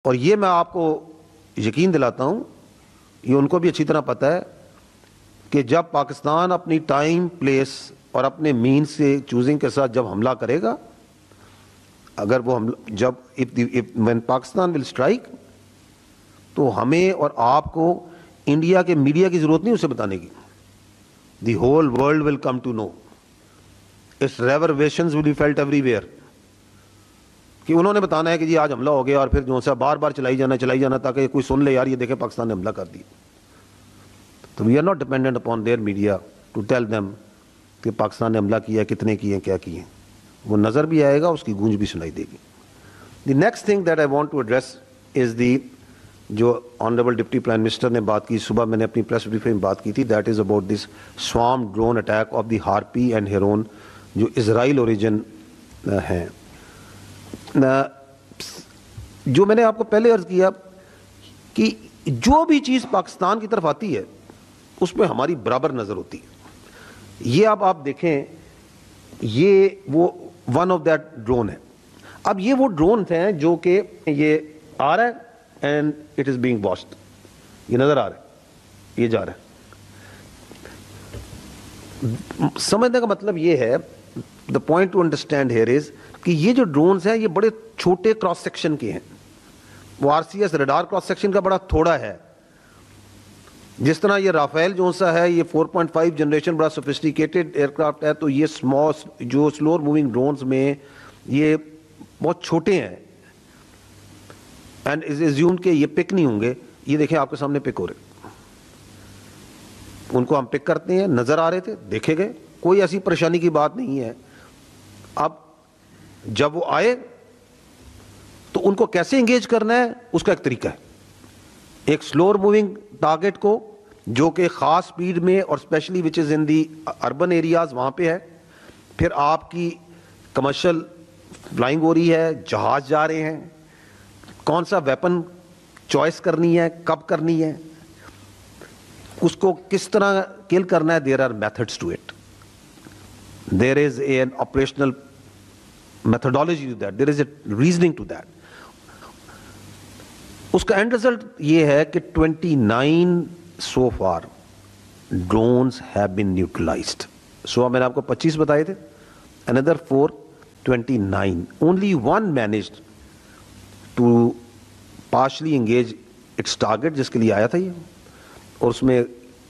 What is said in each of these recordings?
اور یہ میں آپ کو یقین دلاتا ہوں، یہ ان کو بھی اچھی طرح پتہ ہے کہ جب پاکستان اپنی ٹائم، پلیس اور اپنے مین سے چوزنگ کے ساتھ جب حملہ کرے گا، اگر وہ when پاکستان ول اسٹرائک، تو ہمیں اور آپ کو انڈیا کے میڈیا کی ضرورت نہیں اسے بتانے کی. The whole world will come to know. It's reverberations will be felt everywhere, کہ انہوں نے بتانا ہے کہ جی آج حملہ ہو گیا، اور پھر جو سا بار بار چلائی جانا تاکہ کوئی سن لے یار یہ دیکھے پاکستان نے حملہ کر دیا. تو we are not dependent upon their media to tell them کہ پاکستان نے حملہ کیا، کتنے کیے، کیا کیے. وہ نظر بھی آئے گا، اس کی گونج بھی سنائی دے گی. The next thing that I want to address is the, جو آنریبل ڈپٹی پرائم منسٹر نے بات کی، صبح میں نے اپنی پریس بریفنگ میں بات کی تھی، that is about this swarm drone attack of the Harpy and Heron, جو اسرائیل اوریجن ہیں. جو میں نے آپ کو پہلے عرض کیا کہ جو بھی چیز پاکستان کی طرف آتی ہے اس پہ ہماری برابر نظر ہوتی ہے. یہ اب آپ دیکھیں، یہ وہ ون آف دیٹ ڈرون ہے. اب یہ وہ ڈرونز ہیں جو کہ یہ آ رہا ہے and it is being watched. یہ نظر آ رہا ہے، یہ جا رہا ہے. سمجھنے کا مطلب یہ ہے، the point to understand here is کہ یہ جو ڈرونز ہیں یہ بڑے چھوٹے کراس سیکشن کے ہیں. وہ R C S radar cross section کا بڑا تھوڑا ہے. جس طرح یہ رافیل جو سا ہے، یہ 4.5 جنریشن بڑا سوفسٹیکیٹڈ ایئر کرافٹ ہے، تو یہ جو سلور موونگ ڈرونز میں یہ بہت چھوٹے ہیں، اینڈ از ایزیومڈ کہ یہ پک نہیں ہوں گے. یہ دیکھیں آپ کے سامنے پک ہو رہے، ان کو ہم پک کرتے ہیں، نظر آ رہے تھے، دیکھے گئے، کوئی ایسی پریشانی کی بات نہیں ہے. اب جب وہ آئے تو ان کو کیسے انگیج کرنا ہے اس کا ایک طریقہ ہے. ایک سلور موونگ ٹارگٹ کو جو کہ خاص سپیڈ میں اور اسپیشلی وچ از ان دی اربن ایریاز وہاں پہ ہے، پھر آپ کی کمرشل فلائنگ ہو رہی ہے، جہاز جا رہے ہیں، کون سا ویپن چوائس کرنی ہے، کب کرنی ہے، اس کو کس طرح کل کرنا ہے. There are methods to it. There is an operational methodology to that, there is a reasoning to that. اس کا اینڈ رزلٹ یہ ہے کہ 29 so far drones have been neutralized. So میں نے آپ کو 25 بتائے تھے، another 4, 29. Only one managed to partially engage its target جس کے لیے آیا تھا یہ، اور اس میں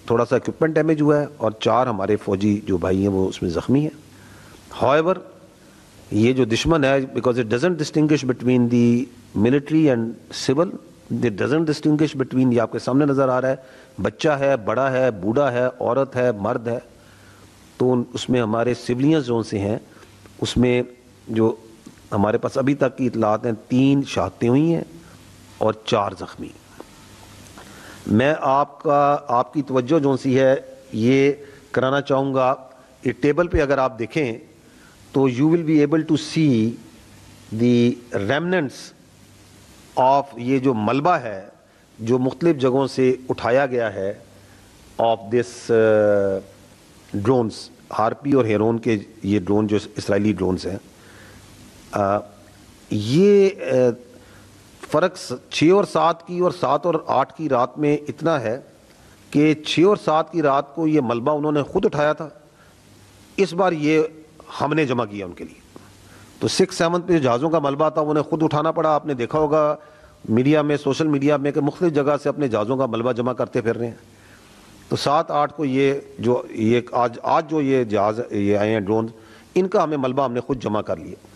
تھوڑا سا اکوپمنٹ ڈیمیج ہوا ہے، اور 4 ہمارے فوجی جو بھائی ہیں وہ اس میں زخمی ہیں. however یہ جو دشمن ہے، because it doesn't distinguish between the military and civil, it doesn't distinguish between، یہ آپ کے سامنے نظر آ رہا ہے، بچہ ہے، بڑا ہے، بوڑھا ہے، عورت ہے، مرد ہے. تو اس میں ہمارے سویلینز جو سے ہیں، اس میں جو ہمارے پاس ابھی تک کی اطلاعات ہیں، 3 شہادتیں ہوئی ہیں اور 4 زخمی. میں آپ کی توجہ جو سی ہے یہ کرانا چاہوں گا. یہ ٹیبل پہ اگر آپ دیکھیں تو you will be able to see the remnants of, یہ جو ملبہ ہے جو مختلف جگہوں سے اٹھایا گیا ہے آف دس ڈرونز، ہارپی اور ہیرون کے یہ ڈرون جو اسرائیلی ڈرونز ہیں. یہ فرق 6 اور 7 کی اور 7 اور 8 کی رات میں اتنا ہے کہ 6 اور 7 کی رات کو یہ ملبہ انہوں نے خود اٹھایا تھا، اس بار یہ ہم نے جمع کیا ان کے لیے. تو 6, 7 پہ جو جہازوں کا ملبہ تھا انہیں خود اٹھانا پڑا. آپ نے دیکھا ہوگا میڈیا میں، سوشل میڈیا میں، کہ مختلف جگہ سے اپنے جہازوں کا ملبہ جمع کرتے پھر رہے ہیں. تو 7, 8 کو یہ آج جو یہ جہاز یہ آئے ہیں ڈرون، ان کا ہمیں ملبہ ہم نے خود جمع کر لیا.